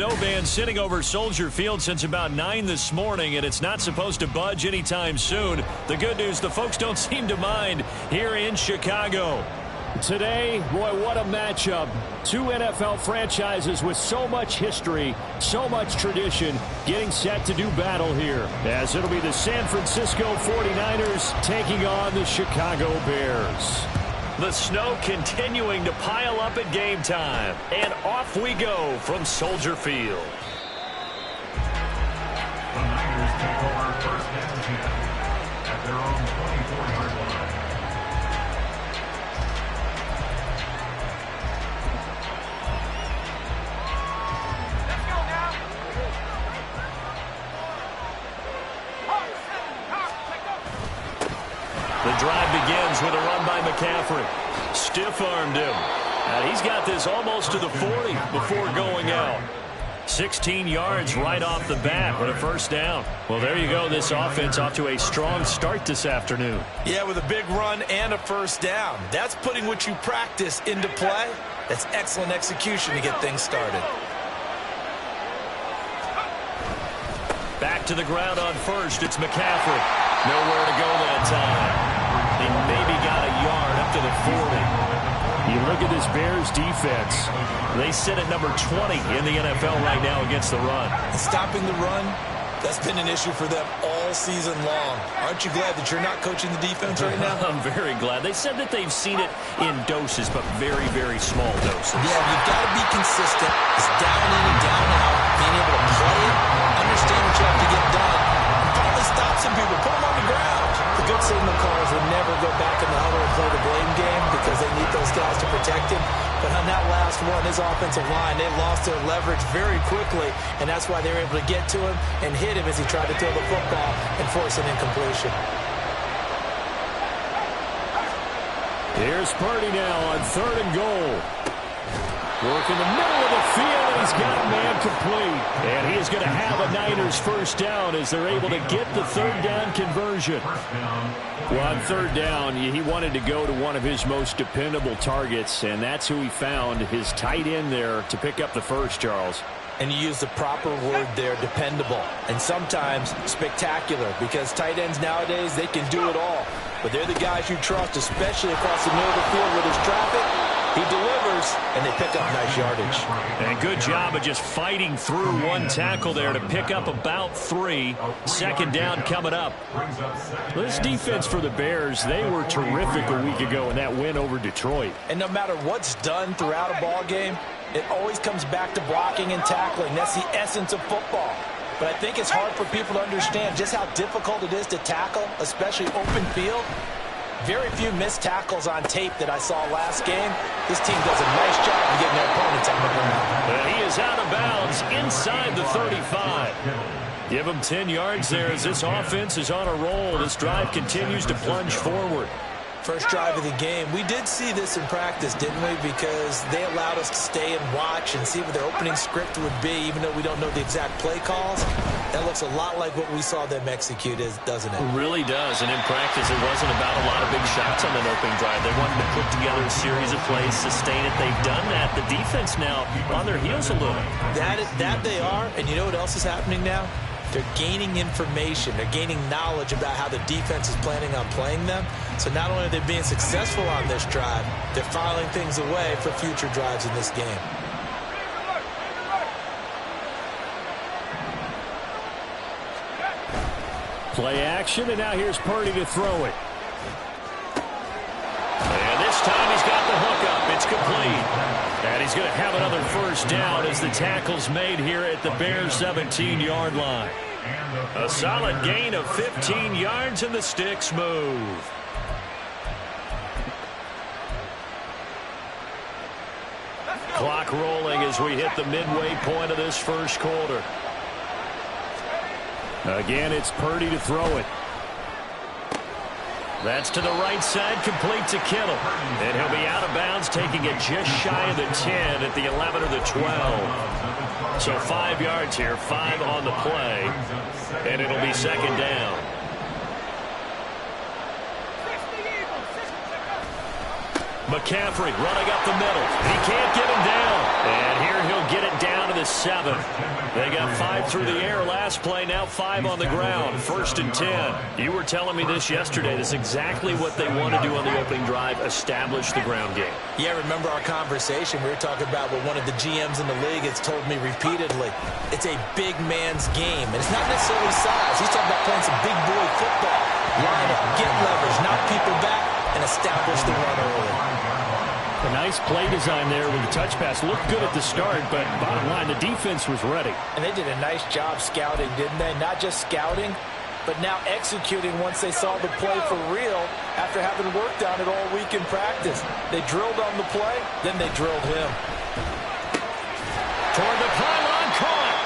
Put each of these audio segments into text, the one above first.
No band sitting over Soldier Field since about 9 this morning, and it's not supposed to budge anytime soon. The good news, the folks don't seem to mind here in Chicago. Today, boy, what a matchup. Two NFL franchises with so much history, so much tradition, getting set to do battle here. As it'll be the San Francisco 49ers taking on the Chicago Bears. The snow continuing to pile up at game time. And off we go from Soldier Field. The Niners take over first and 10 at their own 24-yard line. Let's go now. The drive begins with a run by McCaffrey. Stiff-armed him. And he's got this almost to the 40 before going out. 16 yards right off the bat with a first down. Well, there you go. This offense off to a strong start this afternoon. Yeah, with a big run and a first down. That's putting what you practice into play. That's excellent execution to get things started. Back to the ground on first. It's McCaffrey. Nowhere to go that time. He maybe got a yard up to the 40. You look at this Bears defense. They sit at number 20 in the NFL right now against the run. Stopping the run, that's been an issue for them all season long. Aren't you glad that you're not coaching the defense right now? I'm very glad. They said that they've seen it in doses, but very, very small doses. Yeah, you've got to be consistent. It's down in and down out. Being able to play it, understand what you have to get done, and finally stop some people, put them on the ground. The good signal callers would never go back in the huddle and play the blame game because they need those guys to protect him. But on that last one, his offensive line, they lost their leverage very quickly, and that's why they were able to get to him and hit him as he tried to throw the football and force an incompletion. Here's Purdy now on 3rd and goal. Work in the middle of the field, and he's got a man complete. And he is going to have a Niners first down as they're able to get the 3rd down conversion. Well, on 3rd down, he wanted to go to one of his most dependable targets, and that's who he found, his tight end there, to pick up the first, Charles. And you use the proper word there, dependable, and sometimes spectacular, because tight ends nowadays, they can do it all. But they're the guys you trust, especially across the middle of the field with his traffic. He delivers, and they pick up nice yardage. And good job of just fighting through one tackle there to pick up about 3. 2nd down coming up. This defense for the Bears, they were terrific a week ago in that win over Detroit. And no matter what's done throughout a ball game, it always comes back to blocking and tackling. That's the essence of football. But I think it's hard for people to understand just how difficult it is to tackle, especially open field. Very few missed tackles on tape that I saw last game. This team does a nice job of getting their opponents on the ground. And he is out of bounds inside the 35. Give him 10 yards there as this offense is on a roll. This drive continues to plunge forward. First drive of the game. We did see this in practice, didn't we? Because they allowed us to stay and watch and see what their opening script would be, even though we don't know the exact play calls. That looks a lot like what we saw them execute, doesn't it? It really does. And in practice, it wasn't about a lot of big shots on that opening drive. They wanted to put together a series of plays, sustain it. They've done that. The defense now on their heels a little. That they are. And you know what else is happening now? They're gaining information. They're gaining knowledge about how the defense is planning on playing them. So not only are they being successful on this drive, they're filing things away for future drives in this game. Play action, and now here's Purdy to throw it. And this time he's got the hook up. It's complete. And he's going to have another first down as the tackle's made here at the Bears' 17-yard line. A solid gain of 15 yards, and the sticks move. Clock rolling as we hit the midway point of this first quarter. Again, it's Purdy to throw it. That's to the right side, complete to Kittle. And he'll be out of bounds, taking it just shy of the 10 at the 11 or the 12. So 5 yards here, 5 on the play, and it'll be 2nd down. McCaffrey running up the middle. He can't get him down. And here he'll get it down to the 7. They got 5 through the air last play, now 5 on the ground. 1st and 10. You were telling me this yesterday. This is exactly what they want to do on the opening drive, establish the ground game. Yeah, remember our conversation? We were talking about what one of the GMs in the league has told me repeatedly. It's a big man's game. And it's not necessarily size. He's talking about playing some big boy football. Line up, get leverage, knock people back, and establish the run early. A nice play design there with the touch pass. Looked good at the start, but bottom line, the defense was ready. And they did a nice job scouting, didn't they? Not just scouting, but now executing once they saw the play for real after having worked on it all week in practice. They drilled on the play, then they drilled him. Toward the pylon, caught.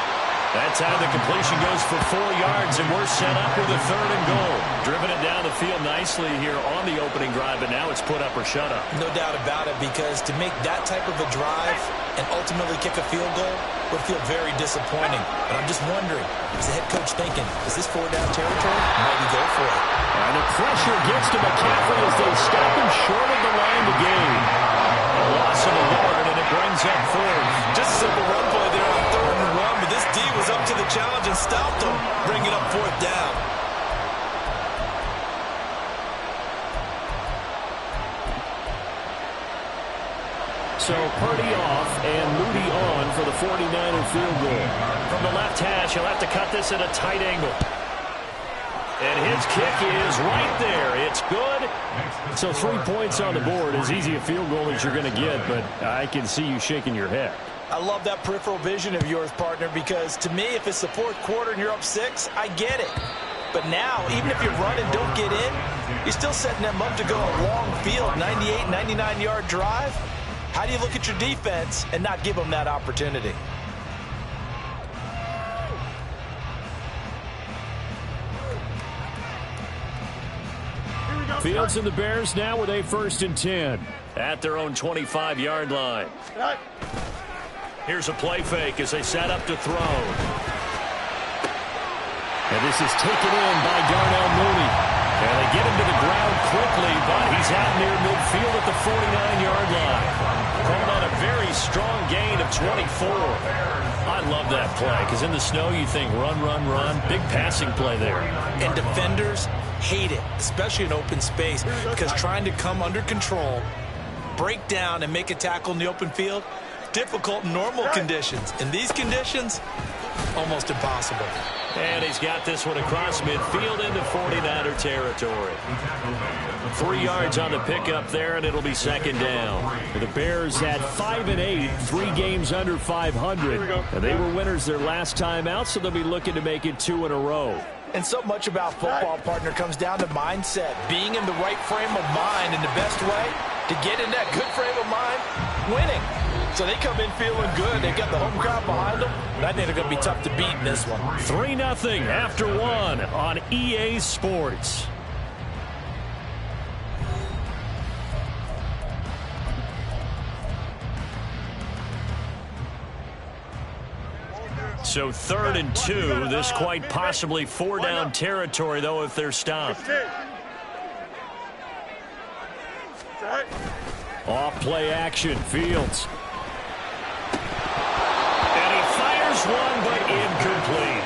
That time the completion goes for 4 yards, and we're set up with a 3rd and goal. Driven it down the field nicely here on the opening drive, but now it's put up or shut up. No doubt about it, because to make that type of a drive and ultimately kick a field goal would feel very disappointing. But I'm just wondering, is the head coach thinking, is this 4-down territory? Might he go for it? And the pressure gets to McCaffrey as they stop him short of the line to gain. A loss of a yard, and it brings up 4th. Just a simple run play there on 3rd and 1, but this D was up to the challenge and stopped him, bringing up 4th down. So Purdy off and Moody on for the 49er field goal. From the left hash, he'll have to cut this at a tight angle. And his kick is right there. It's good. So 3 points on the board. As easy a field goal as you're going to get, but I can see you shaking your head. I love that peripheral vision of yours, partner, because to me, if it's the 4th quarter and you're up 6, I get it. But now, even if you run and don't get in, you're still setting them up to go a long field, 98, 99-yard drive. How do you look at your defense and not give them that opportunity? Fields and the Bears now with a 1st and 10. At their own 25-yard line. Here's a play fake as they set up to throw. And this is taken in by Darnell Mooney. And they get him to the ground quickly, but he's out near midfield at the 49-yard line. Calling on a very strong gain of 24. I love that play, because in the snow you think run, run, run. Big passing play there. And defenders hate it, especially in open space, because trying to come under control, break down, and make a tackle in the open field, difficult in normal conditions. In these conditions, almost impossible. And he's got this one across midfield into 49er territory. 3 yards on the pickup there, and it'll be 2nd down. The Bears at 5-8, 3 games under 500. And they were winners their last time out, so they'll be looking to make it 2 in a row. And so much about football, partner, comes down to mindset. Being in the right frame of mind, and the best way to get in that good frame of mind, winning. So they come in feeling good. They've got the home crowd behind them. And I think they're going to be tough to beat in this one. 3-0 after 1 on EA Sports. So 3rd and 2. This quite possibly 4-down territory, though, if they're stopped. Off play action, Fields. One, but incomplete.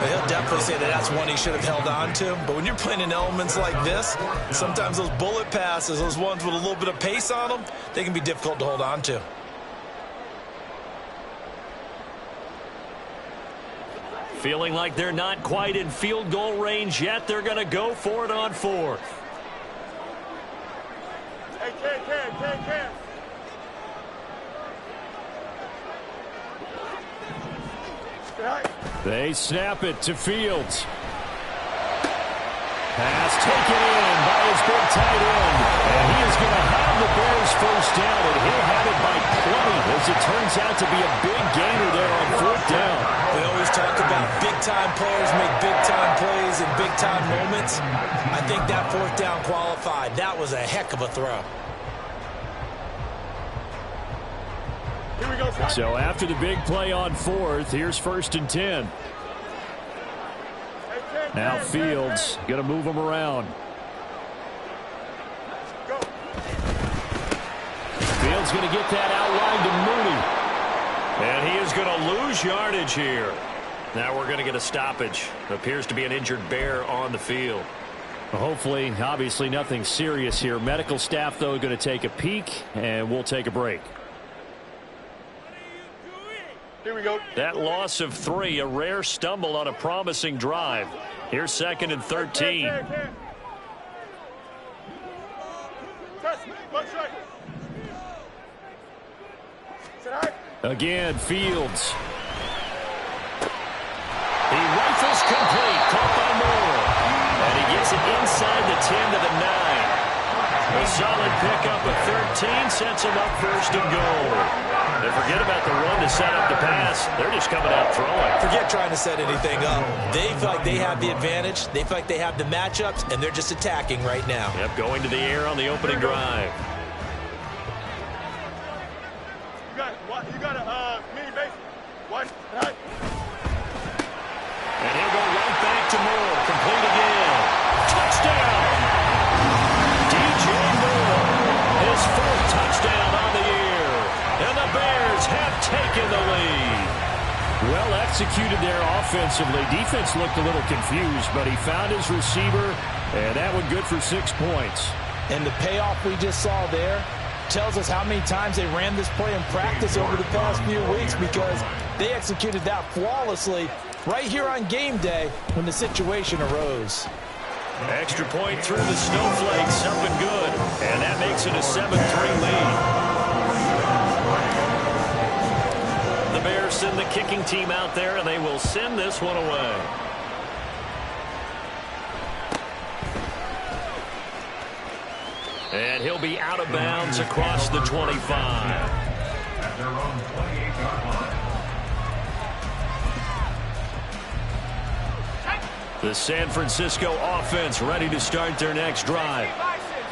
He'll definitely say that that's one he should have held on to. But when you're playing in elements like this, sometimes those bullet passes, those ones with a little bit of pace on them, they can be difficult to hold on to. Feeling like they're not quite in field goal range yet. They're going to go for it on 4th. Hey, They snap it to Fields. Pass taken in by his big tight end. And he is going to have the Bears 1st down, and he'll have it by 20 as it turns out to be a big gainer there on 4th down. We always talk about big-time players make big-time plays in big-time moments. I think that 4th down qualified. That was a heck of a throw. So after the big play on 4th, here's 1st and 10. Now Fields going to move him around. Allen's going to get that outline to Mooney. And he is going to lose yardage here. Now we're going to get a stoppage. Appears to be an injured Bear on the field. Hopefully, obviously nothing serious here. Medical staff, though, going to take a peek, and we'll take a break. Here we go. That loss of 3, a rare stumble on a promising drive. Here's 2nd and 13. Again, Fields. He rifles complete, caught by Moore. And he gets it inside the 10 to the 9. A solid pickup of 13 sets him up 1st and goal. And forget about the run to set up the pass. They're just coming out throwing. Forget trying to set anything up. They feel like they have the advantage. They feel like they have the matchups, and they're just attacking right now. Yep, going to the air on the opening drive. You got a mini base. One. Right. And he'll go right back to Moore. Complete again. Touchdown! DJ Moore. His 4th touchdown on the year. And the Bears have taken the lead. Well executed there offensively. Defense looked a little confused, but he found his receiver, and that one good for 6 points. And the payoff we just saw there tells us how many times they ran this play in practice over the past few weeks, because they executed that flawlessly right here on game day when the situation arose. Extra point through the snowflakes, up and good. And that makes it a 7-3 lead. The Bears send the kicking team out there, and they will send this one away. And he'll be out of bounds across the 25. At their own 28-yard line. The San Francisco offense ready to start their next drive.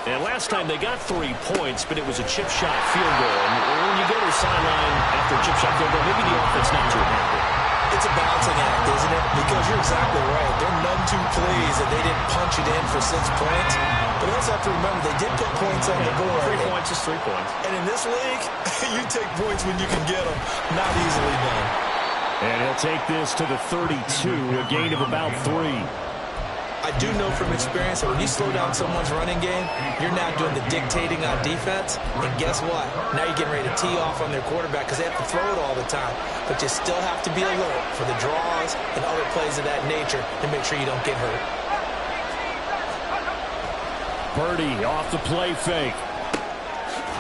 And last time they got 3 points, but it was a chip shot field goal. And when you go to the sideline after a chip shot field goal, maybe the offense not too happy. It's a balancing act, isn't it? Because you're exactly right. They're none too pleased that they didn't punch it in for 6 points. But you also have to remember, they did put points on the board. 3 points is 3 points. And in this league, you take points when you can get them. Not easily done. And he'll take this to the 32, a gain of about 3. I do know from experience that when you slow down someone's running game, you're now doing the dictating on defense. And guess what? Now you're getting ready to tee off on their quarterback because they have to throw it all the time. But you still have to be alert for the draws and other plays of that nature to make sure you don't get hurt. Purdy off the play fake.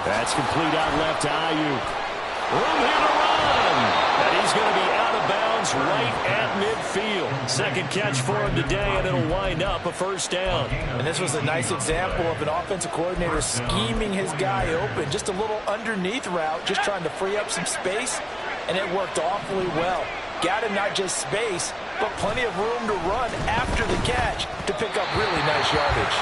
That's complete out left to Ayuk. Room here to run. And he's going to be out of bounds right at midfield. 2nd catch for him today, and it'll wind up a 1st down. And this was a nice example of an offensive coordinator scheming his guy open. Just a little underneath route, just trying to free up some space, and it worked awfully well. Got him not just space, but plenty of room to run after the catch to pick up really nice yardage.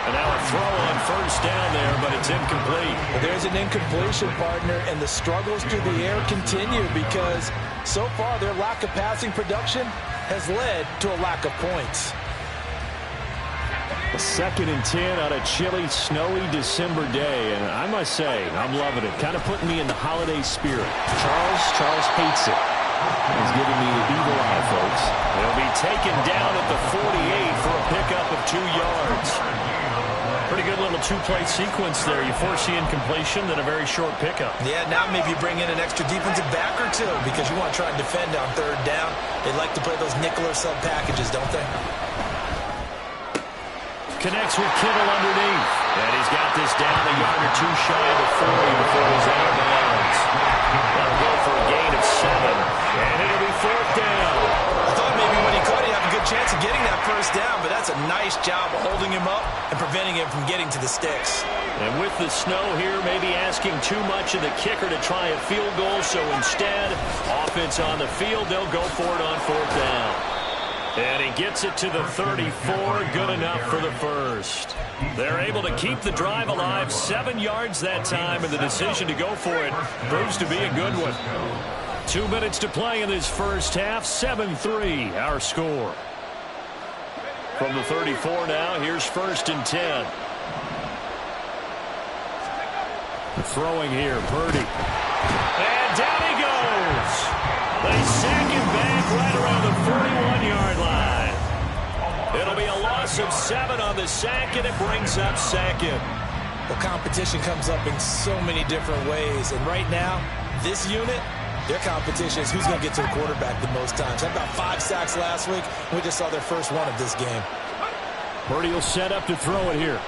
And now a throw on 1st down there, but it's incomplete. Well, there's an incompletion, partner, and the struggles through the air continue because so far their lack of passing production has led to a lack of points. 2nd and 10 on a chilly, snowy December day, and I must say, I'm loving it. Kind of putting me in the holiday spirit. Charles hates it. He's giving me the evil eye, folks. He'll be taken down at the 48 for a pickup of 2 yards. Pretty good little 2-play sequence there. You force the incompletion, then a very short pickup. Yeah, now maybe you bring in an extra defensive back or 2 because you want to try and defend on 3rd down. They like to play those nickel or sub packages, don't they? Connects with Kittle underneath. And he's got this down a yard or 2 shy of the 40 before he's out of bounds. That'll go for a gain of 7. And it'll be 4th down. I thought maybe when he caught it, he'd have a good chance of getting that 1st down, but that's a nice job of holding him up and preventing him from getting to the sticks. And with the snow here, maybe asking too much of the kicker to try a field goal, so instead, offense on the field, they'll go for it on 4th down. And he gets it to the 34, good enough for the 1st. They're able to keep the drive alive, 7 yards that time, and the decision to go for it proves to be a good one. 2 minutes to play in this 1st half, 7-3, our score. From the 34 now, here's 1st and 10. throwing here. Purdy. And down he goes. They sack him back right around the 41-yard line. It'll be a loss of 7 on the sack, and it brings up second. Well, competition comes up in so many different ways. And right now, this unit, their competition is who's going to get to the quarterback the most times. Had about 5 sacks last week. We just saw their first one of this game. Purdy will set up to throw it here.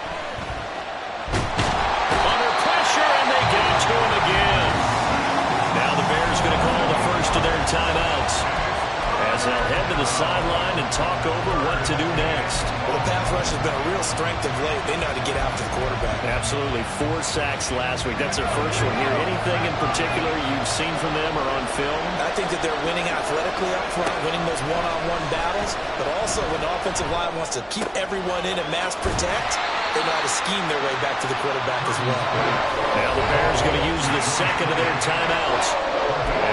Under pressure, and they get to him again. Now the Bears going to call the first of their timeouts as they'll head to the sideline and talk over what to do next. Well, the pass rush has been a real strength of late. They know how to get after the quarterback. Absolutely. 4 sacks last week. That's their first one here. Anything in particular you've seen from them or on film? I think that they're winning athletically up front, winning those one-on-one battles, but also when the offensive line wants to keep everyone in and mass protect, they know how to scheme their way back to the quarterback as well. Now the Bears going to use the second of their timeouts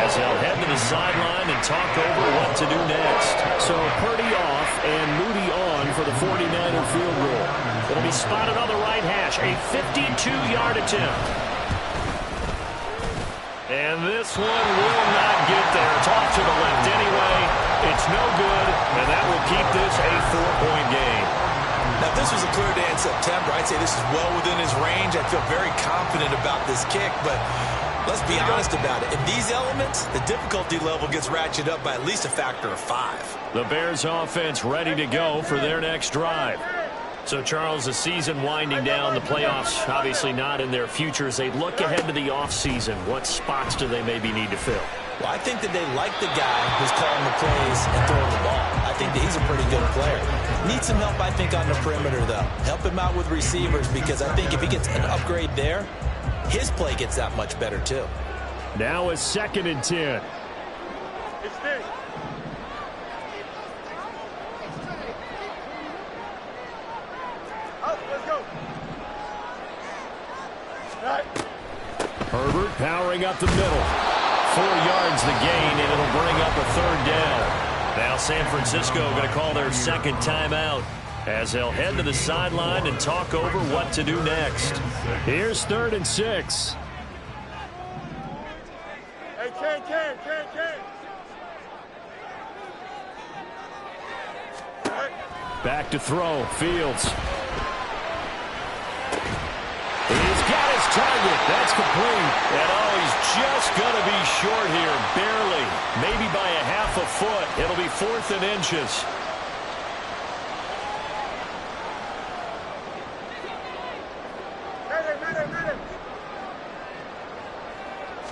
as they'll head to the sideline and talk over what to do next. So Purdy off and Moody on for the 49er field goal. It'll be spotted on the right hash, a 52-yard attempt. And this one will not get there. It's off to the left anyway. It's no good, and that will keep this a 4-point game. Now, if this was a clear day in September, I'd say this is well within his range. I feel very confident about this kick, but let's be honest about it. In these elements, the difficulty level gets ratcheted up by at least a factor of 5. The Bears offense ready to go for their next drive. So, Charles, the season winding down, the playoffs obviously not in their future. As they look ahead to the offseason, what spots do they maybe need to fill? Well, I think that they like the guy who's calling the plays and throwing the ball. I think that he's a pretty good player. Needs some help, I think, on the perimeter, though. Help him out with receivers, because I think if he gets an upgrade there, his play gets that much better, too. Now a 2nd and 10. It's this. Up, let's go. Right. Herbert powering up the middle. 4 yards the gain, and it'll bring up a 3rd down. Now San Francisco going to call their second timeout as they'll head to the sideline and talk over what to do next. Here's 3rd and 6. Hey, Ken. Back to throw. Fields. He's got his target. That's complete. And he's just going to be short here, barely. Maybe by a half a foot. It'll be 4th and inches.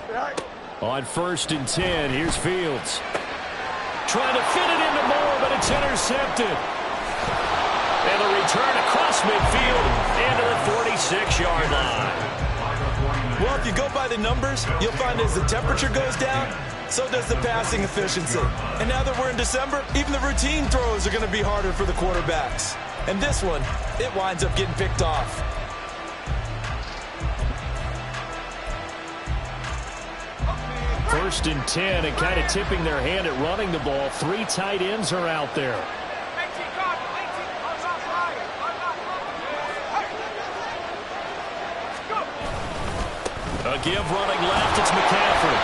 Right. On 1st and 10, here's Fields. Trying to fit it into Moore, but it's intercepted. And a return across midfield into the 46-yard line. Well, if you go by the numbers, you'll find as the temperature goes down, so does the passing efficiency. And now that we're in December, even the routine throws are going to be harder for the quarterbacks. And this one, it winds up getting picked off. First and 10, and kind of tipping their hand at running the ball. 3 tight ends are out there. A give running left, it's McCaffrey.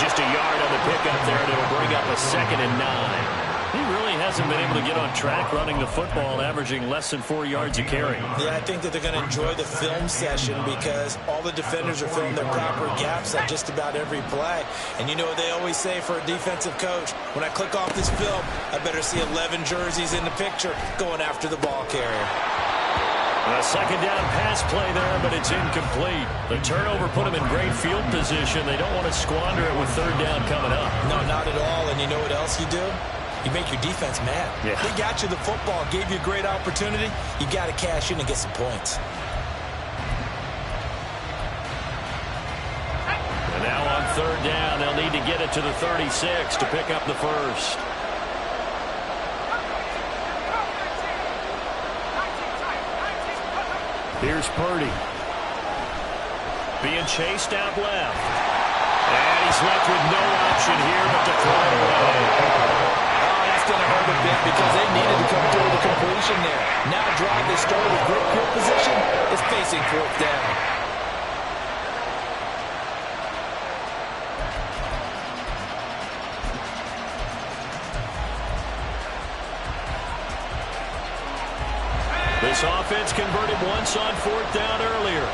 Just a yard on the pickup there, and it'll bring up a 2nd and 9. He really hasn't been able to get on track running the football, averaging less than 4 yards a carry. Yeah, I think that they're going to enjoy the film session because all the defenders are filling their proper gaps on just about every play. And you know what they always say for a defensive coach? When I click off this film, I better see 11 jerseys in the picture going after the ball carrier. A 2nd down pass play there, but it's incomplete. The turnover put them in great field position. They don't want to squander it with 3rd down coming up. No, not at all. And you know what else you do? You make your defense mad. Yeah. They got you the football, gave you a great opportunity. You got to cash in and get some points. And now on 3rd down, they'll need to get it to the 36 to pick up the first. Here's Purdy. Being chased out left. And he's left with no option here but to throw it away. Oh, that's going to hurt a bit because they needed to come through the completion there. Now drive they started with great field position is facing 4th down. This offense converted once on 4th down earlier.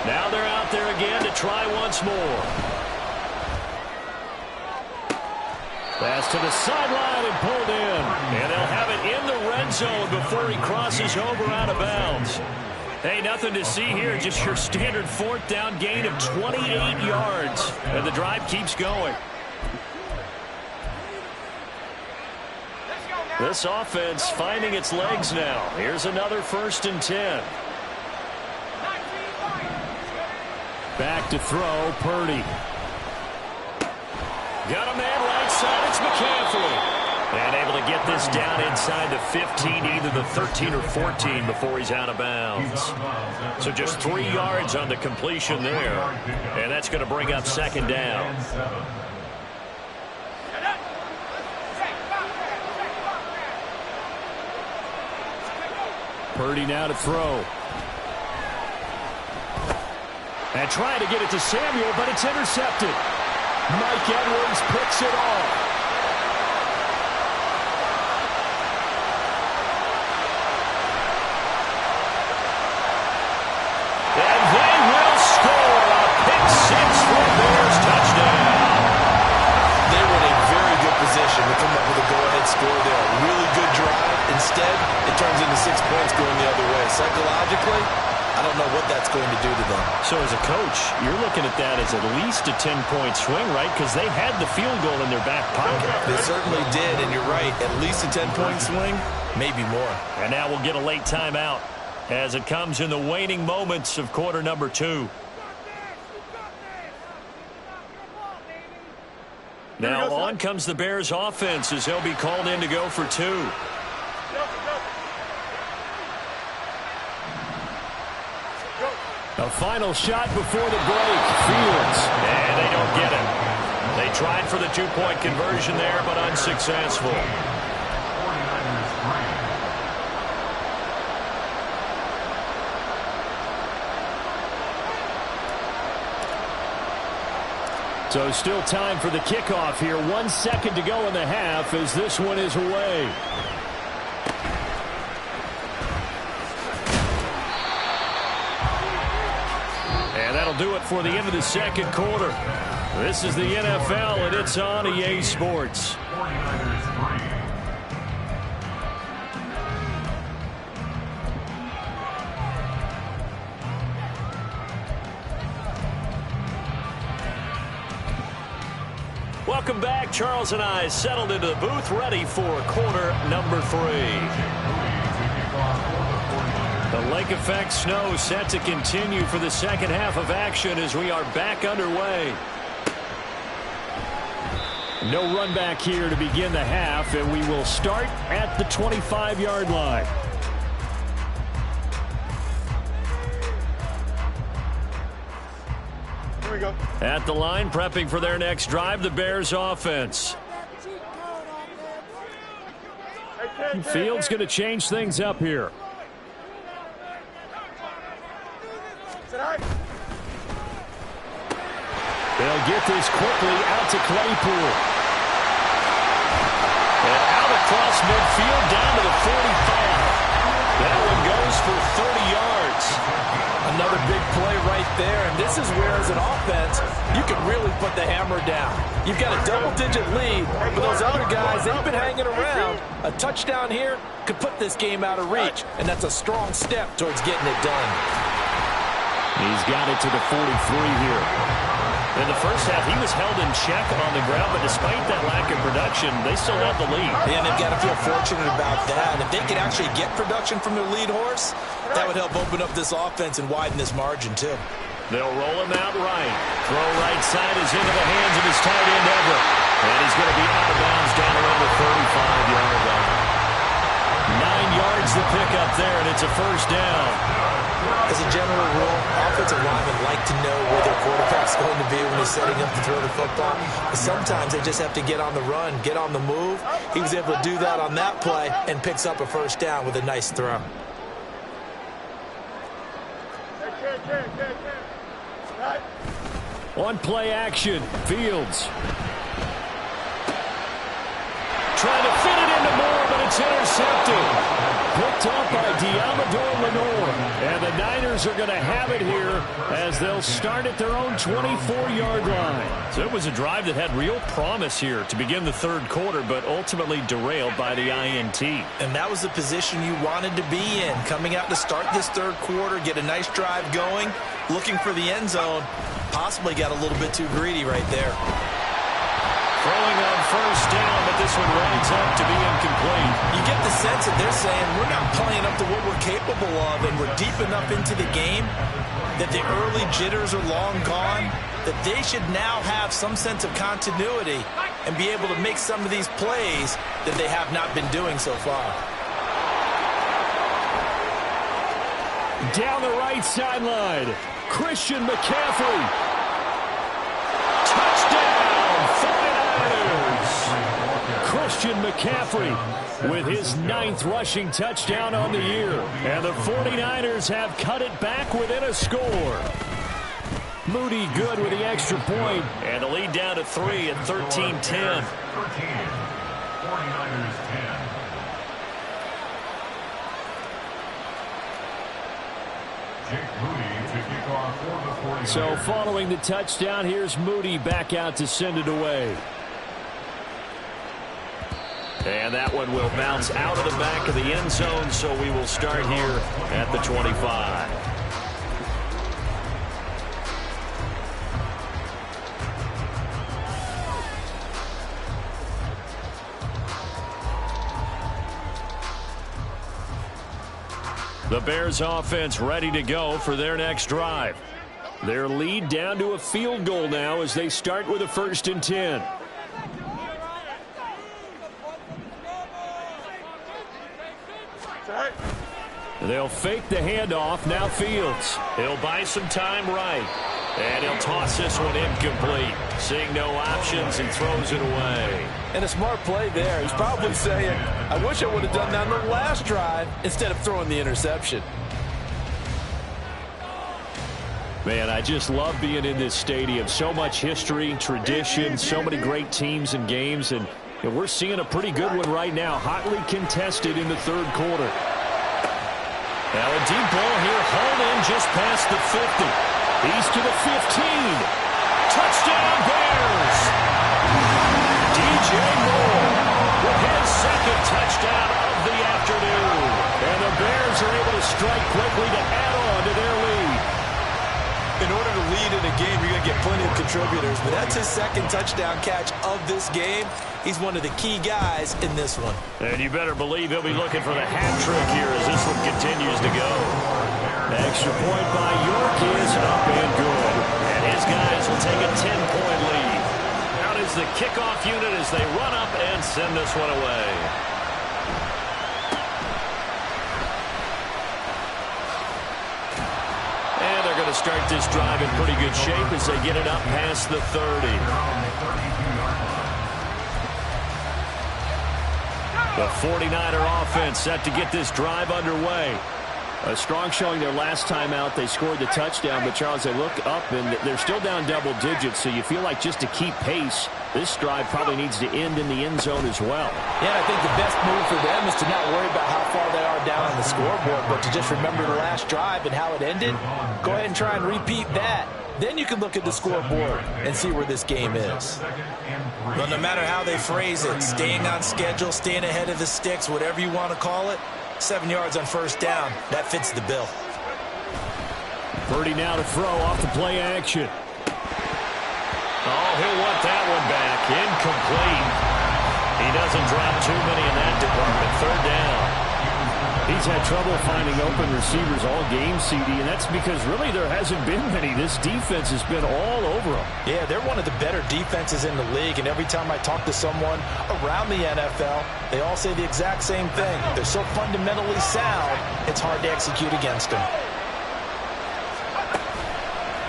Now they're out there again to try once more. Pass to the sideline and pulled in. And they'll have it in the red zone before he crosses over out of bounds. Hey, nothing to see here. Just your standard 4th down gain of 28 yards. And the drive keeps going. This offense finding its legs now. Here's another 1st and 10. Back to throw, Purdy. Got a man right side. It's McCaffrey. And able to get this down inside the 15, either the 13 or 14 before he's out of bounds. So just 3 yards on the completion there. And that's going to bring up 2nd down. Purdy now to throw. And trying to get it to Samuel, but it's intercepted. Mike Edwards picks it off. And they will score a pick 6 for a Bears touchdown. They were in a very good position to come up with a go-ahead score there. A really good drive. Instead, it turns into 6 points going the other way. Psychologically, I don't know what that's going to do to them. So as a coach, you're looking at that as at least a 10-point swing, right? Because they had the field goal in their back pocket. They certainly did, and you're right. At least a 10-point swing, maybe more. And now we'll get a late timeout as it comes in the waning moments of quarter number 2. Now on comes the Bears offense as he'll be called in to go for 2. A final shot before the break. Fields. And they don't get it. They tried for the 2-point conversion there, but unsuccessful. So still time for the kickoff here. 1 second to go in the half as this one is away. And that'll do it for the end of the 2nd quarter. This is the NFL, and it's on EA Sports. Welcome back. Charles and I settled into the booth, ready for quarter number 3. The lake effect snow set to continue for the 2nd half of action as we are back underway. No run back here to begin the half, and we will start at the 25-yard line. Here we go. At the line, prepping for their next drive, the Bears offense. Fields going to change things up here. They'll get this quickly out to Claypool. And out across midfield down to the 45. That one goes for 30 yards. Another big play right there, and this is where, as an offense, you can really put the hammer down. You've got a double-digit lead, but those other guys, they've been hanging around. A touchdown here could put this game out of reach, and that's a strong step towards getting it done. He's got it to the 43 here. In the first half, he was held in check on the ground, but despite that lack of production, they still have the lead. And they've got to feel fortunate about that. If they could actually get production from their lead horse, that would help open up this offense and widen this margin, too. They'll roll him out right. Throw right side is into the hands of his tight end, Everett. And he's going to be out of bounds down around the 35-yard line. 9 yards to pick up there, and it's a first down. As a general rule, offensive linemen like to know where their quarterback's going to be when he's setting up to throw the football. But sometimes they just have to get on the run, get on the move. He was able to do that on that play and picks up a first down with a nice throw. On play action, Fields. Trying to fit it into Moore, but it's intercepted. picked up by Diamador Lenore. And the Niners are going to have it here as they'll start at their own 24-yard line. So it was a drive that had real promise here to begin the third quarter, but ultimately derailed by the INT. And that was the position you wanted to be in. Coming out to start this third quarter, get a nice drive going, looking for the end zone. Possibly got a little bit too greedy right there. Throwing on first down, but this one winds up to be incomplete. You get the sense that they're saying we're not playing up to what we're capable of, and we're deep enough into the game that the early jitters are long gone, that they should now have some sense of continuity and be able to make some of these plays that they have not been doing so far. Down the right sideline, Christian McCaffrey. Touchdown, 49ers! Christian McCaffrey with his 9th rushing touchdown on the year. And the 49ers have cut it back within a score. Moody good with the extra point. And the lead down to 3 at 13-10. 13. 49ers 10. Jake Moody to kick off for the 49ers. So following the touchdown, here's Moody back out to send it away. And that one will bounce out of the back of the end zone, so we will start here at the 25. The Bears offense ready to go for their next drive. Their lead down to a field goal now as they start with a 1st and 10. They'll fake the handoff. Now Fields. He'll buy some time right. And he'll toss this one incomplete. Seeing no options and throws it away. And a smart play there. He's probably saying, I wish I would have done that on the last drive instead of throwing the interception. Man, I just love being in this stadium. So much history, tradition, so many great teams and games. And we're seeing a pretty good one right now. Hotly contested in the third quarter. Now a deep ball here, hauled in just past the 50. He's to the 15. Touchdown Bears! DJ Moore with his 2nd touchdown of the afternoon. And the Bears are able to strike quickly to add on to their lead. In order to lead in a game, you're going to get plenty of contributors, but that's his 2nd touchdown catch of this game. He's one of the key guys in this one. And you better believe he'll be looking for the hat trick here as this one continues to go. Extra point by York is up and good. And his guys will take a 10-point lead. Out is the kickoff unit as they run up and send this one away. And they're going to start this drive in pretty good shape as they get it up past the 30. The 49er offense set to get this drive underway. A strong showing their last time out. They scored the touchdown, but Charles, they look up and they're still down double digits, so you feel like just to keep pace, this drive probably needs to end in the end zone as well. Yeah, I think the best move for them is to not worry about how far they are down on the scoreboard, but to just remember the last drive and how it ended. Go ahead and try and repeat that. Then you can look at the scoreboard and see where this game is. Well, no matter how they phrase it, staying on schedule, staying ahead of the sticks, whatever you want to call it, 7 yards on first down, that fits the bill. Purdy now to throw off the play action. Oh, he'll want that one back. Incomplete. He doesn't drop too many in that department. 3rd down. He's had trouble finding open receivers all game, CD, and that's because really there hasn't been many. This defense has been all over them. Yeah, they're one of the better defenses in the league, and every time I talk to someone around the NFL, they all say the exact same thing. They're so fundamentally sound, it's hard to execute against them.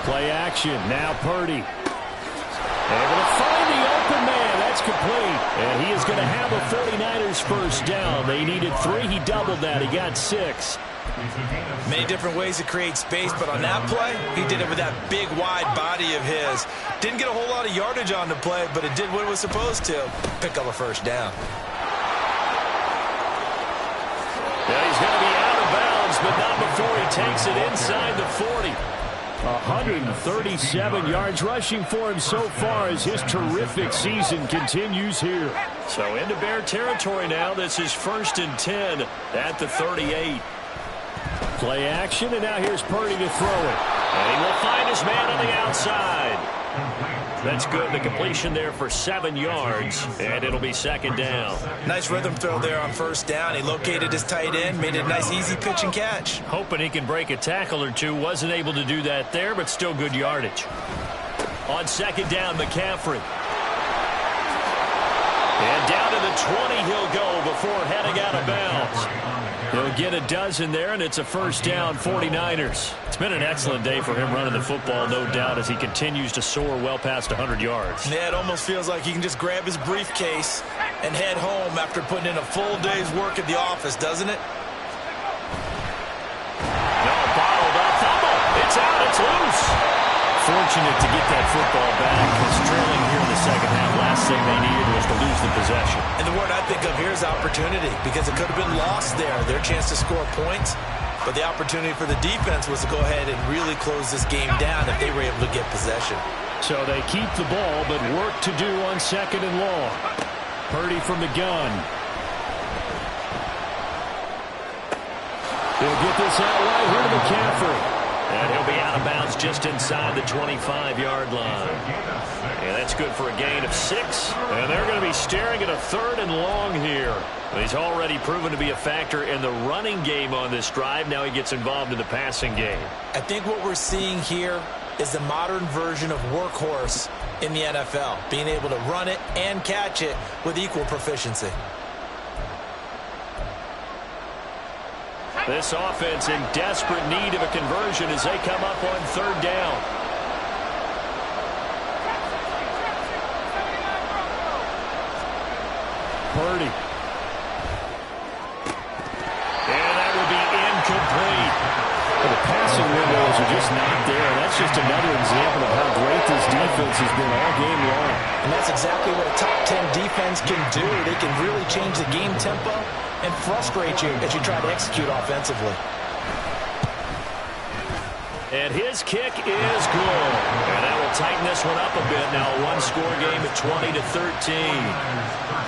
Play action, now Purdy. Able to find the open man. That's complete. And he is going to have a 49ers first down. They needed 3. He doubled that. He got 6. Many different ways to create space, but on that play, he did it with that big, wide body of his. Didn't get a whole lot of yardage on the play, but it did what it was supposed to. Pick up a first down. Yeah, he's going to be out of bounds, but not before he takes it inside the 40. 137 yards rushing for him so far as his terrific season continues here. So into Bear territory now. This is 1st and 10 at the 38. Play action, and now here's Purdy to throw it. And he will find his man on the outside. That's good. The completion there for 7 yards, and it'll be 2nd down. Nice rhythm throw there on 1st down. He located his tight end, made it a nice easy pitch and catch. Hoping he can break a tackle or two. Wasn't able to do that there, but still good yardage. On 2nd down, McCaffrey. And down to the 20 he'll go before heading out of bounds. He'll get a dozen there, and it's a 1st down, 49ers. It's been an excellent day for him running the football, no doubt, as he continues to soar well past 100 yards. Yeah, it almost feels like he can just grab his briefcase and head home after putting in a full day's work at the office, doesn't it? No, bottled up. Fumble. It's out. It's loose. Fortunate to get that football back, because trailing here in the 2nd half, last thing they needed was to lose the possession. And the word I think of here is opportunity, because it could have been lost there, their chance to score points. But the opportunity for the defense was to go ahead and really close this game down if they were able to get possession. So they keep the ball, but work to do on 2nd and long. Purdy from the gun. He'll get this out right here to McCaffrey. And he'll be out of bounds just inside the 25-yard line. And that's good for a gain of 6. And they're going to be staring at a 3rd and long here. He's already proven to be a factor in the running game on this drive. Now he gets involved in the passing game. I think what we're seeing here is the modern version of workhorse in the NFL, being able to run it and catch it with equal proficiency. This offense in desperate need of a conversion as they come up on 3rd down. Purdy. And that will be incomplete. Well, the passing windows are just not there. That's just another example of how great this defense has been all game long. And that's exactly what a top 10 defense can do. They can really change the game tempo and frustrate you as you try to execute offensively. And his kick is good. And that will tighten this one up a bit. Now a one-score game at 20-13.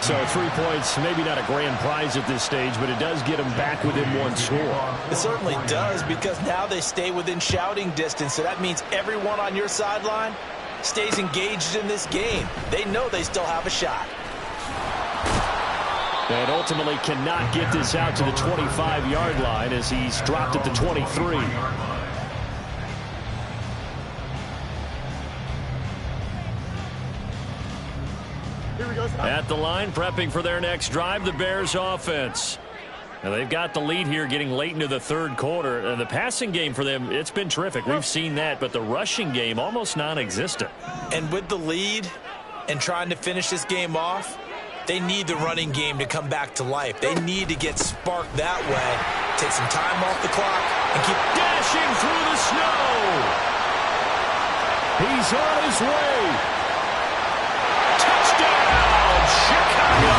So 3 points, maybe not a grand prize at this stage, but it does get them back within 1 score. It certainly does, because now they stay within shouting distance. So that means everyone on your sideline stays engaged in this game. They know they still have a shot. And ultimately cannot get this out to the 25-yard line as he's dropped at the 23. At the line, prepping for their next drive, the Bears offense. Now they've got the lead here getting late into the 3rd quarter. And the passing game for them, it's been terrific. We've seen that, but the rushing game almost non-existent. And with the lead and trying to finish this game off, they need the running game to come back to life. They need to get sparked that way, take some time off the clock, and keep Dashing through the snow. He's on his way. Touchdown, Chicago.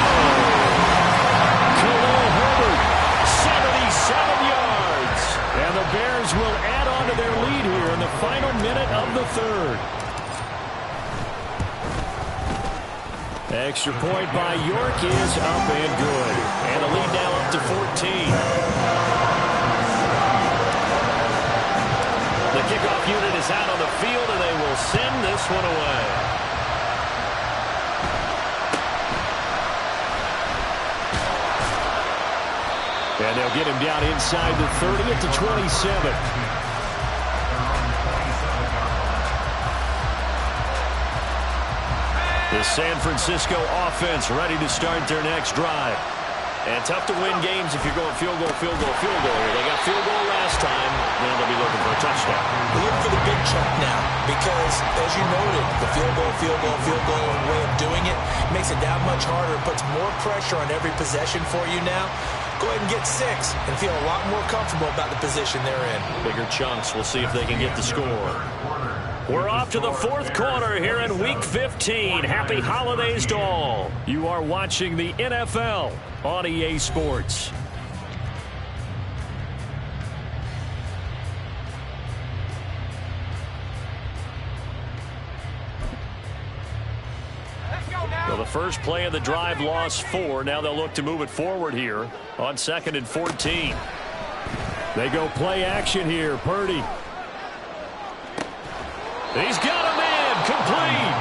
Khalil Herbert. 77 yards. And the Bears will add on to their lead here in the final minute of the 3rd. Extra point by York is up and good. And the lead now up to 14. The kickoff unit is out on the field, and they will send this one away. And they'll get him down inside the 30 at the 27. The San Francisco offense ready to start their next drive. And tough to win games if you're going field goal, field goal, field goal here. They got field goal last time. Now they'll be looking for a touchdown. We're looking for the big chunk now because, as you noted, the field goal way of doing it makes it that much harder. It puts more pressure on every possession for you now. Go ahead and get 6 and feel a lot more comfortable about the position they're in. Bigger chunks. We'll see if they can get the score. We're off to the 4th quarter here in Week 15. Happy holidays to all. You are watching the NFL on EA Sports. first play of the drive lost 4. Now they'll look to move it forward here on 2nd and 14. They go play action here. Purdy. He's got a man complete.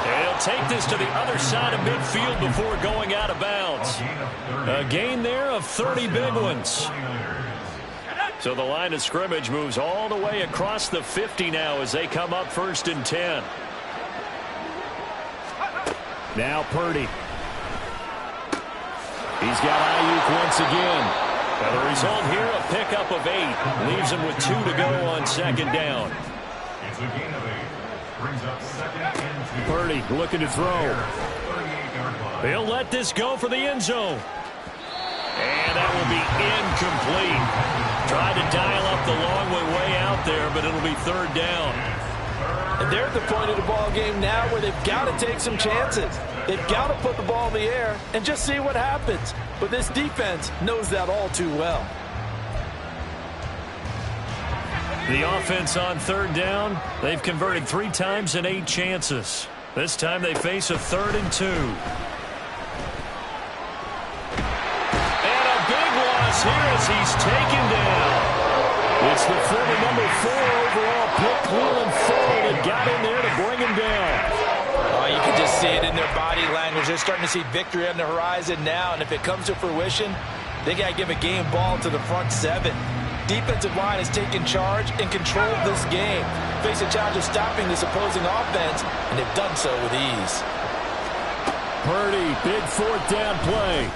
And he'll take this to the other side of midfield before going out of bounds. A gain there of 30 big ones. So the line of scrimmage moves all the way across the 50 now as they come up 1st and 10. Now Purdy. He's got Ayuk once again. And the result here, a pickup of 8. Leaves him with 2 to go on 2nd down. It's a gain of 8. Brings up 2nd and 2. Purdy looking to throw. 38-yard line. He'll let this go for the end zone. And that will be incomplete. Tried to dial up the long way out there, but it'll be 3rd down. And they're at the point of the ball game now where they've got to take some chances. They've got to put the ball in the air and just see what happens. But this defense knows that all too well. The offense on 3rd down, they've converted 3 times in 8 chances. This time they face a 3rd and 2. And a big loss here as he's taken down. It's the former number 4 overall pick, Cleveland Ford, that got in there to bring him down. Oh, you can just see it in their body language. They're starting to see victory on the horizon now, and if it comes to fruition, they got to give a game ball to the front 7. Defensive line has taken charge and controlled this game. Face a challenge of stopping this opposing offense, and they've done so with ease. Purdy, big 4th down play.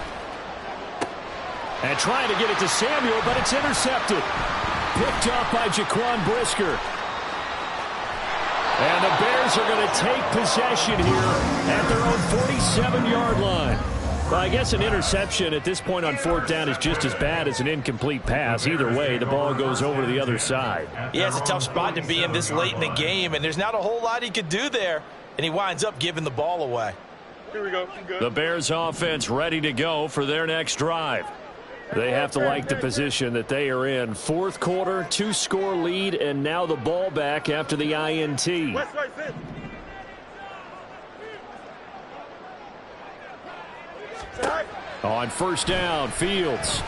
And trying to get it to Samuel, but it's intercepted. Picked up by Jaquan Brisker. And the Bears are going to take possession here at their own 47-yard line. Well, I guess an interception at this point on 4th down is just as bad as an incomplete pass. Either way, the ball goes over to the other side. Yeah, it's a tough spot to be in this late in the game, and there's not a whole lot he could do there, and he winds up giving the ball away. Here we go. Good. The Bears offense ready to go for their next drive. They have to like the position that they are in. 4th quarter, 2-score lead, and now the ball back after the INT. West, right, sit. On 1st down, Fields.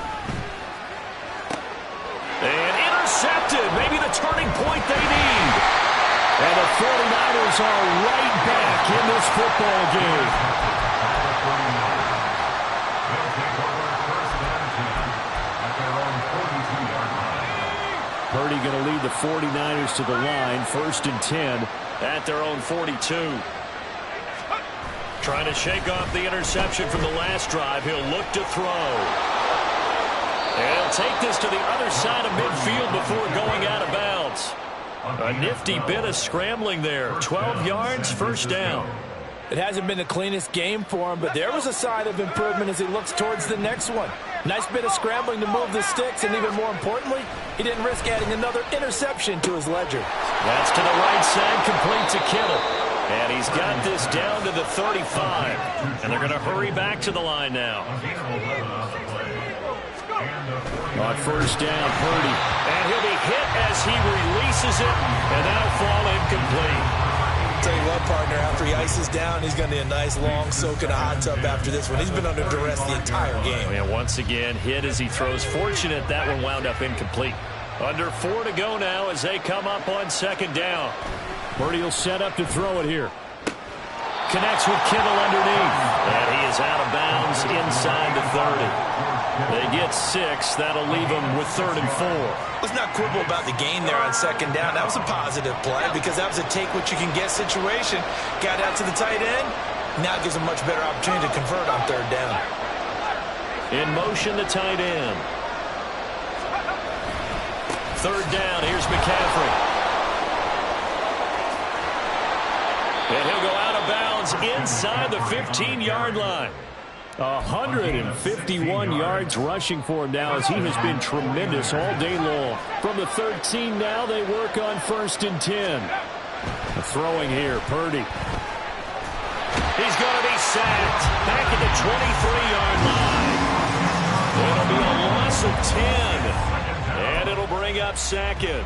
And intercepted. Maybe the turning point they need. And the 49ers are right back in this football game. Purdy going to lead the 49ers to the line. 1st and 10 at their own 42. Trying to shake off the interception from the last drive. He'll look to throw. And he'll take this to the other side of midfield before going out of bounds. A nifty bit of scrambling there. 12 yards, 1st down. It hasn't been the cleanest game for him, but there was a sign of improvement as he looks towards the next one. Nice bit of scrambling to move the sticks, and even more importantly, he didn't risk adding another interception to his ledger. That's to the right side, complete to Kittle. And he's got this down to the 35. And they're going to hurry back to the line now. On 1st down, Purdy. And he'll be hit as he releases it, and that'll fall incomplete. Tell you what, partner, after he ices down, he's going to need a nice long soak in a hot tub after this one. He's been under duress the entire game. And once again, hit as he throws. Fortunate that one wound up incomplete. Under 4 to go now as they come up on 2nd down. Purdy will set up to throw it here. Connects with Kittle underneath. And he is out of bounds inside the 30. They get 6. That'll leave them with 3rd and 4. Let's not quibble about the gain there on 2nd down. That was a positive play because that was a take-what-you-can-get situation. Got out to the tight end. Now it gives them a much better opportunity to convert on 3rd down. In motion, the tight end. 3rd down. Here's McCaffrey. And he'll go out of bounds inside the 15-yard line. 151 yards rushing for him now as he has been tremendous all day long. From the 13 now, they work on 1st and 10. The throwing here, Purdy. He's going to be sacked back at the 23-yard line. It'll be a loss of 10. And it'll bring up 2nd.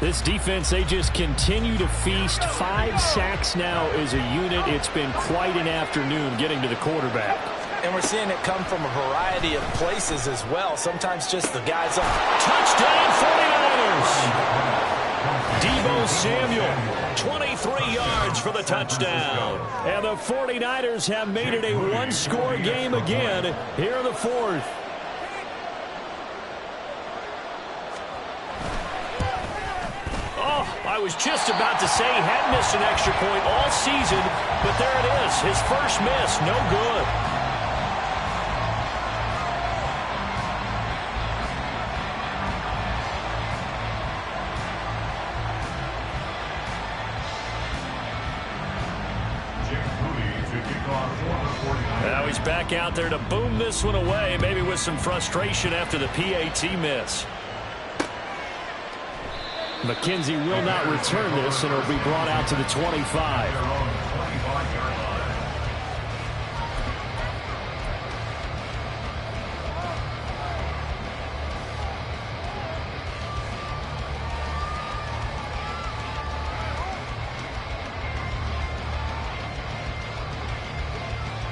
This defense, they just continue to feast. 5 sacks now as a unit. It's been quite an afternoon getting to the quarterback. And we're seeing it come from a variety of places as well. Sometimes just the guys up. Touchdown 49ers! Deebo Samuel, 23 yards for the touchdown. And the 49ers have made it a one-score game again here in the fourth. I was just about to say he hadn't missed an extra point all season, but there it is. His first miss, no good. Now he's back out there to boom this one away, maybe with some frustration after the PAT miss. McKenzie will not return this, and it'll be brought out to the 25.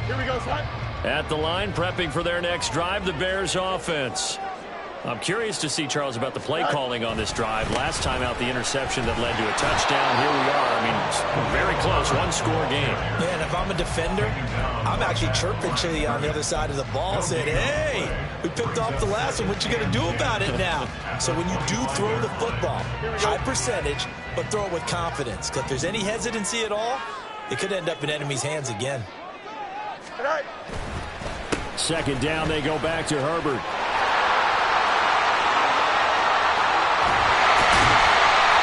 Here we go, son. At the line, prepping for their next drive, the Bears offense. I'm curious to see, Charles, about the play calling on this drive. Last time out, the interception that led to a touchdown. Here we are. I mean, very close, one-score game. Yeah, and if I'm a defender, I'm actually chirping to you on the other side of the ball, saying, hey, we picked off the last one. What you going to do about it now? So when you do throw the football, high percentage, but throw it with confidence. Because if there's any hesitancy at all, it could end up in enemy's hands again. Second down, they go back to Herbert.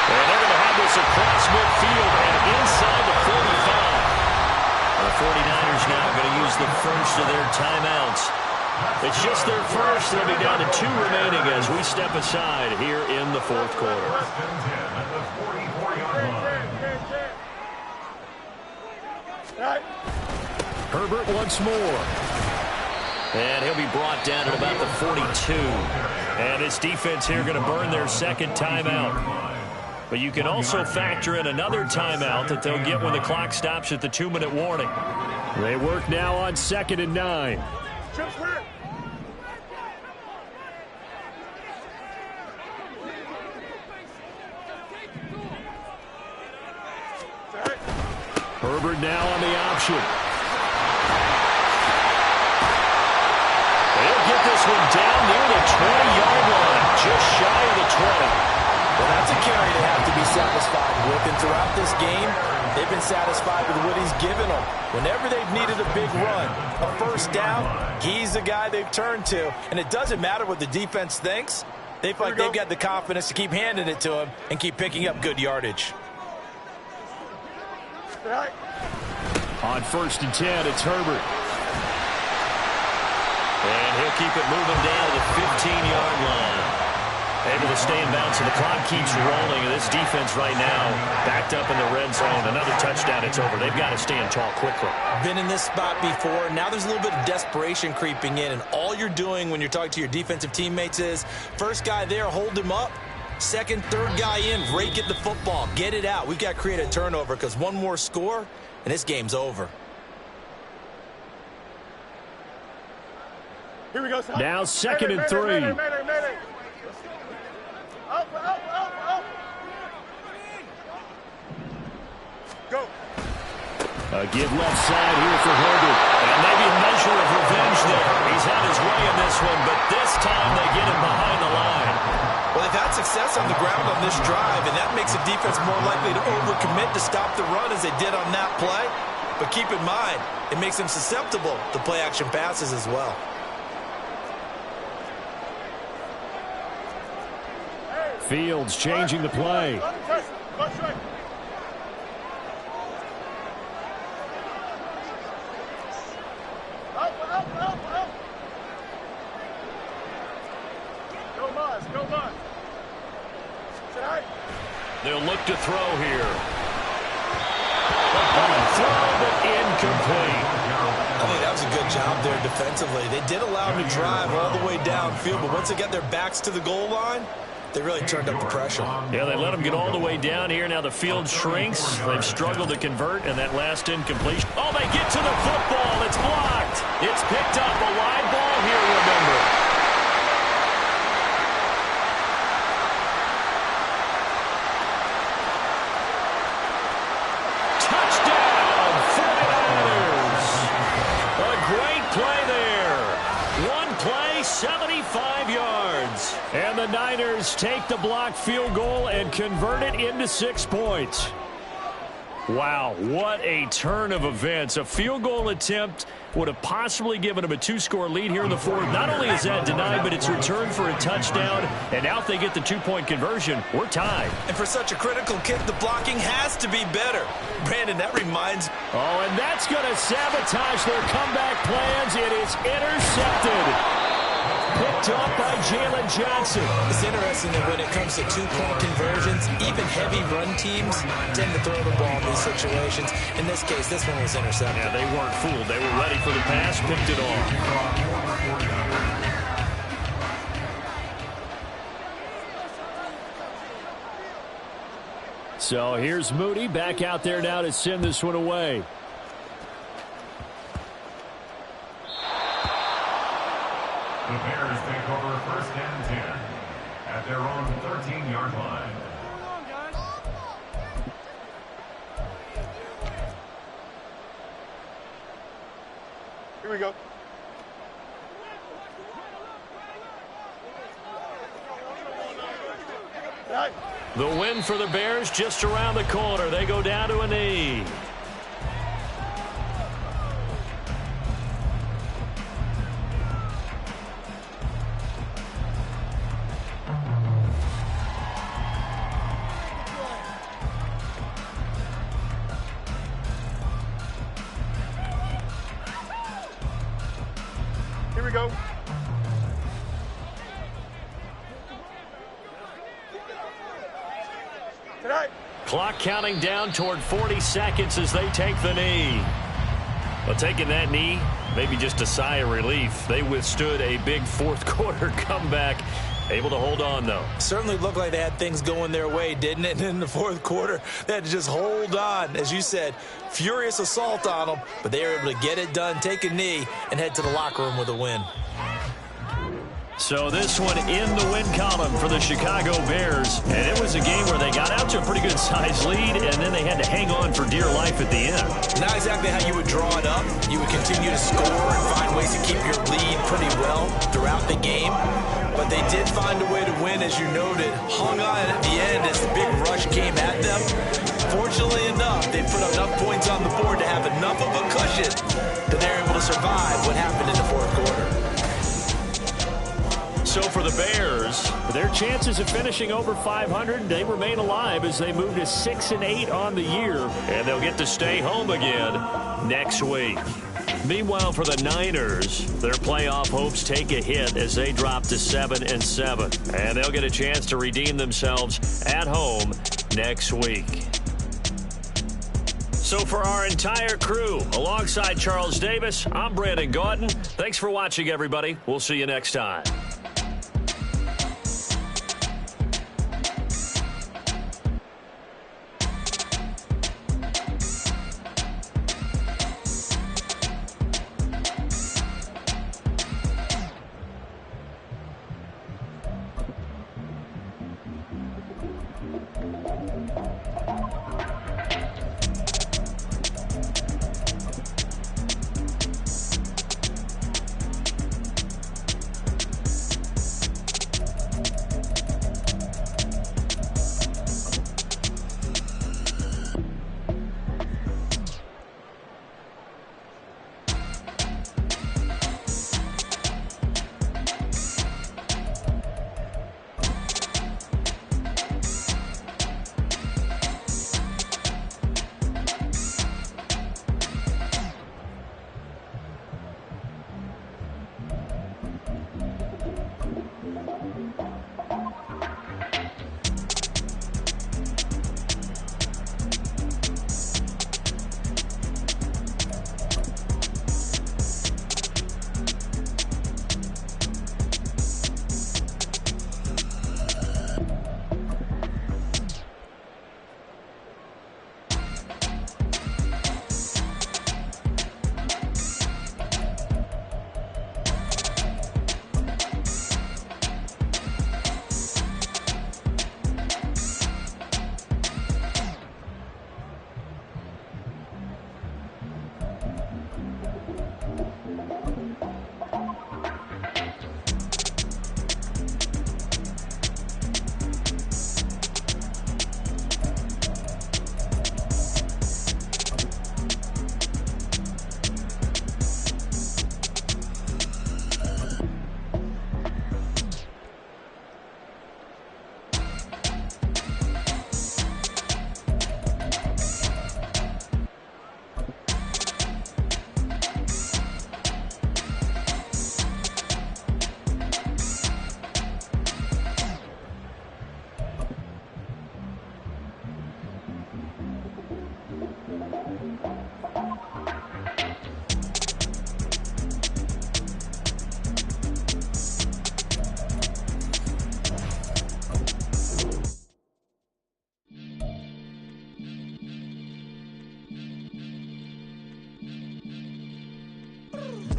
And they're going to have this across midfield and inside the 45. The 49ers now going to use the first of their timeouts. It's just their first. They'll be down to 2 remaining as we step aside here in the fourth quarter. Herbert once more. And he'll be brought down at about the 42. And this defense here going to burn their second timeout. But you can also factor in another timeout that they'll get when the clock stops at the 2-minute warning. They work now on 2nd and 9. Herbert now on the option. They'll get this one down near the 20-yard line, just shy of the 20. Well, that's a carry they have to be satisfied with. And throughout this game, they've been satisfied with what he's given them. Whenever they've needed a big run, a first down, he's the guy they've turned to. And it doesn't matter what the defense thinks. They feel like they've got the confidence to keep handing it to him and keep picking up good yardage. On 1st and 10, it's Herbert. And he'll keep it moving down to the 15-yard line. Able to stay in bounds, and the clock keeps rolling. And this defense right now backed up in the red zone. Another touchdown, it's over. They've got to stand tall quickly. Been in this spot before. Now there's a little bit of desperation creeping in. And all you're doing when you're talking to your defensive teammates is, first guy there, hold him up. Second, third guy in, rake at the football. Get it out. We've got to create a turnover because one more score, and this game's over. Here we go, son. Now 2nd and 3. Go. A give left side here for Herbert. And maybe a measure of revenge there. He's had his way in this one, but this time they get him behind the line. Well, they've had success on the ground on this drive, and that makes the defense more likely to overcommit to stop the run as they did on that play. But keep in mind, it makes them susceptible to play-action passes as well. Fields changing the play. They'll look to throw here. Throw, but incomplete. I think that was a good job there defensively. They did allow them to drive all the way downfield, but once they got their backs to the goal line, They really turned up the pressure. Yeah, they let them get all the way down here. Now the field shrinks. They've struggled to convert, and that last incompletion. Oh, they get to the football. It's blocked. It's picked up. A live ball here, remember. And the Niners take the blocked field goal and convert it into 6 points. Wow, what a turn of events. A field goal attempt would have possibly given them a 2-score lead here in the fourth. Not only is that denied, but it's returned for a touchdown. And now if they get the 2-point conversion, we're tied. And for such a critical kick, the blocking has to be better. Brandon, that reminds... Oh, and that's going to sabotage their comeback plans. It is intercepted. Picked up by Jalen Johnson. It's interesting that when it comes to 2-point conversions, even heavy run teams tend to throw the ball in these situations. In this case, this one was intercepted. Yeah, they weren't fooled. They were ready for the pass, picked it off. So here's Moody back out there now to send this one away. The Bears take over 1st and 10 at their own 13-yard line. Here we go. The win for the Bears just around the corner. They go down to a knee. Here we go. Tonight. Clock counting down toward 40 seconds as they take the knee. Well, taking that knee, maybe just a sigh of relief. They withstood a big fourth-quarter comeback. Able to hold on, though. Certainly looked like they had things going their way, didn't it? And in the fourth quarter, they had to just hold on. As you said, furious assault on them, but they were able to get it done, take a knee, and head to the locker room with a win. So this one in the win column for the Chicago Bears. And it was a game where they got out to a pretty good size lead, and then they had to hang on for dear life at the end. Not exactly how you would draw it up. You would continue to score and find ways to keep your lead pretty well throughout the game. But they did find a way to win, as you noted. Hung on at the end as the big rush came at them. Fortunately enough, they put enough points on the board to have enough of a cushion that they're able to survive what happened in the fourth quarter. So for the Bears, their chances of finishing over 500, they remain alive as they move to 6-8 on the year, and they'll get to stay home again next week. Meanwhile, for the Niners, their playoff hopes take a hit as they drop to 7-7, and they'll get a chance to redeem themselves at home next week. So for our entire crew, alongside Charles Davis, I'm Brandon Gaudin. Thanks for watching, everybody. We'll see you next time.